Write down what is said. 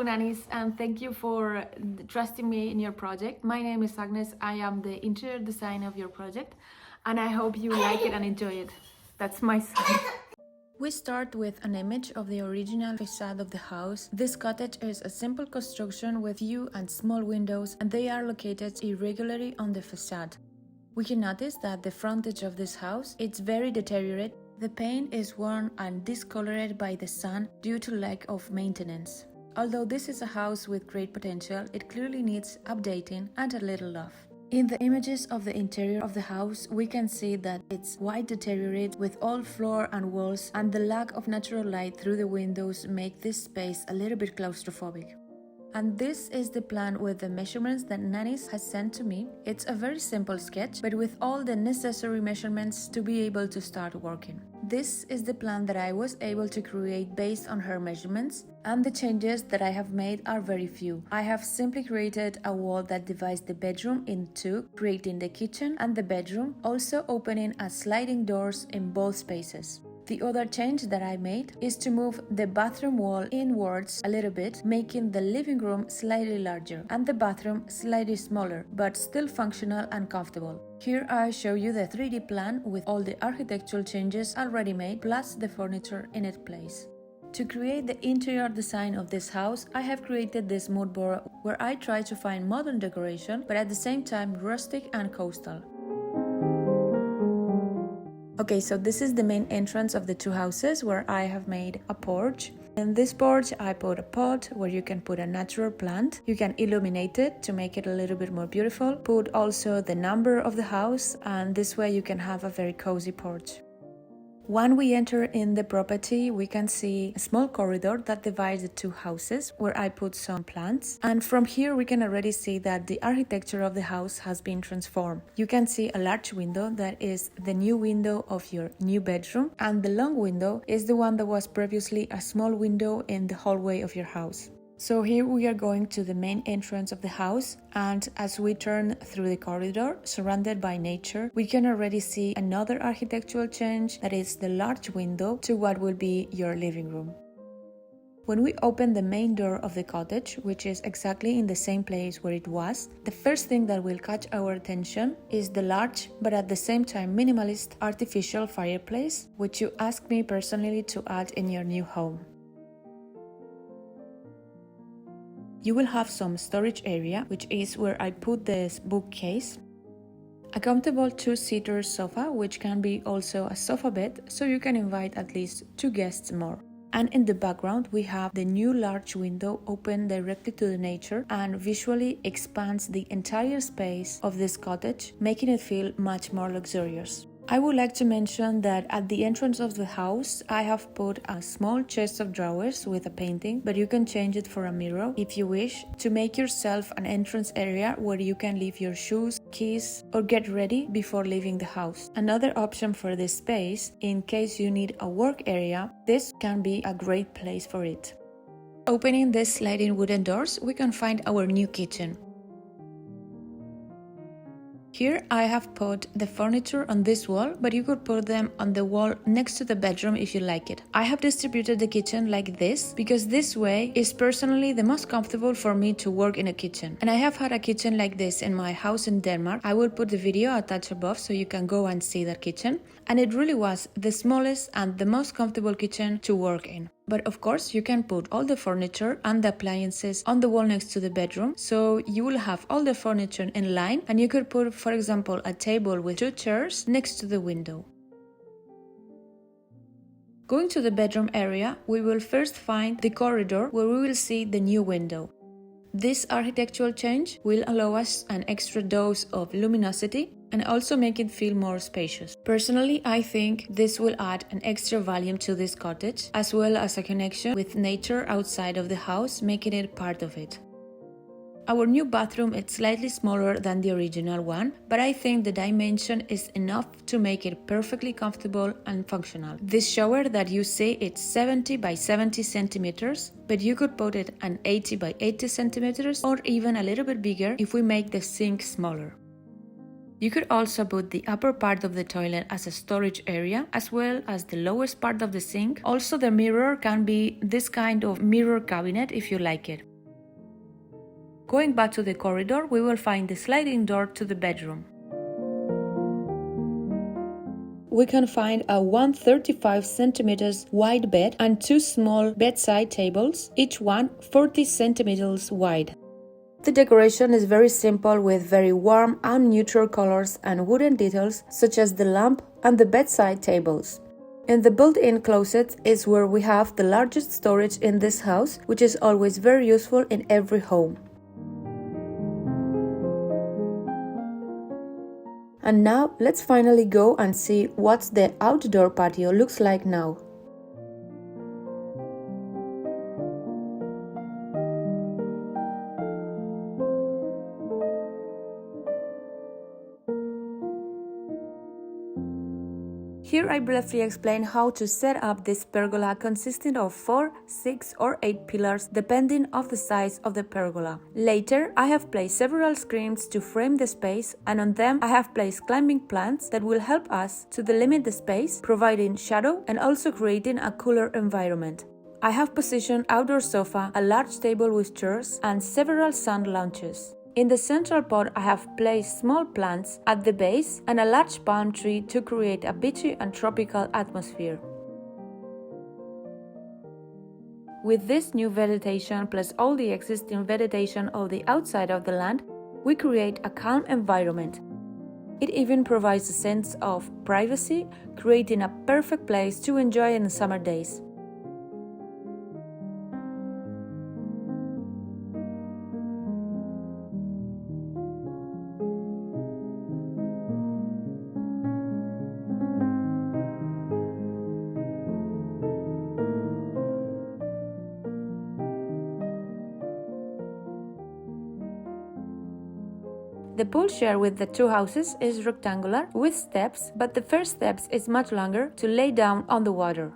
nannies, and thank you for trusting me in your project. My name is Agnes. I am the interior designer of your project, and I hope you like it and enjoy it. That's my son. We start with an image of the original facade of the house. This cottage is a simple construction with few and small windows, and they are located irregularly on the facade. We can notice that the frontage of this house is very deteriorated. The paint is worn and discolored by the sun due to lack of maintenance. Although this is a house with great potential, it clearly needs updating and a little love. In the images of the interior of the house, we can see that it's quite deteriorated with all floor and walls, and the lack of natural light through the windows make this space a little bit claustrophobic. And this is the plan with the measurements that Nannies has sent to me. It's a very simple sketch, but with all the necessary measurements to be able to start working. This is the plan that I was able to create based on her measurements, and the changes that I have made are very few. I have simply created a wall that divides the bedroom in two, creating the kitchen and the bedroom, also opening as sliding doors in both spaces. The other change that I made is to move the bathroom wall inwards a little bit, making the living room slightly larger and the bathroom slightly smaller, but still functional and comfortable. Here I show you the 3D plan with all the architectural changes already made, plus the furniture in its place. To create the interior design of this house, I have created this moodboard where I try to find modern decoration, but at the same time rustic and coastal. Okay, so this is the main entrance of the two houses where I have made a porch. In this porch I put a pot where you can put a natural plant. You can illuminate it to make it a little bit more beautiful. Put also the number of the house, and this way you can have a very cozy porch. When we enter in the property, we can see a small corridor that divides the two houses where I put some plants. And from here we can already see that the architecture of the house has been transformed. You can see a large window that is the new window of your new bedroom, and the long window is the one that was previously a small window in the hallway of your house. So here we are going to the main entrance of the house, and as we turn through the corridor surrounded by nature, we can already see another architectural change, that is the large window to what will be your living room. When we open the main door of the cottage, which is exactly in the same place where it was, the first thing that will catch our attention is the large but at the same time minimalist artificial fireplace, which you asked me personally to add in your new home. You will have some storage area, which is where I put this bookcase. A comfortable two-seater sofa, which can be also a sofa bed, so you can invite at least 2 guests more. And in the background we have the new large window open directly to the nature and visually expands the entire space of this cottage, making it feel much more luxurious. I would like to mention that at the entrance of the house I have put a small chest of drawers with a painting, but you can change it for a mirror if you wish, to make yourself an entrance area where you can leave your shoes, keys, or get ready before leaving the house. Another option for this space, in case you need a work area, this can be a great place for it. Opening these sliding wooden doors, we can find our new kitchen. Here I have put the furniture on this wall, but you could put them on the wall next to the bedroom if you like it. I have distributed the kitchen like this because this way is personally the most comfortable for me to work in a kitchen. And I have had a kitchen like this in my house in Denmark. I will put the video attached above so you can go and see that kitchen. And it really was the smallest and the most comfortable kitchen to work in. But of course you can put all the furniture and the appliances on the wall next to the bedroom, so you will have all the furniture in line, and you could put, for example, a table with 2 chairs next to the window. Going to the bedroom area, we will first find the corridor where we will see the new window. This architectural change will allow us an extra dose of luminosity and also make it feel more spacious. Personally, I think this will add an extra volume to this cottage, as well as a connection with nature outside of the house, making it part of it. Our new bathroom is slightly smaller than the original one, but I think the dimension is enough to make it perfectly comfortable and functional. This shower that you see it's 70 by 70 centimeters, but you could put it an 80 by 80 centimeters or even a little bit bigger if we make the sink smaller. You could also put the upper part of the toilet as a storage area, as well as the lowest part of the sink. Also, the mirror can be this kind of mirror cabinet if you like it. Going back to the corridor, we will find the sliding door to the bedroom. We can find a 135 centimeters wide bed and two small bedside tables, each one 40 centimeters wide. The decoration is very simple with very warm and neutral colors and wooden details such as the lamp and the bedside tables. In the built-in closet is where we have the largest storage in this house, which is always very useful in every home. And now let's finally go and see what the outdoor patio looks like now. Here I briefly explain how to set up this pergola consisting of 4, 6 or 8 pillars depending on the size of the pergola. Later I have placed several screens to frame the space, and on them I have placed climbing plants that will help us to delimit the space, providing shadow and also creating a cooler environment. I have positioned outdoor sofa, a large table with chairs and several sun lounges. In the central pot I have placed small plants at the base and a large palm tree to create a beachy and tropical atmosphere. With this new vegetation plus all the existing vegetation of the outside of the land, we create a calm environment. It even provides a sense of privacy, creating a perfect place to enjoy in the summer days. The pool share with the two houses is rectangular with steps, but the first steps is much longer to lay down on the water.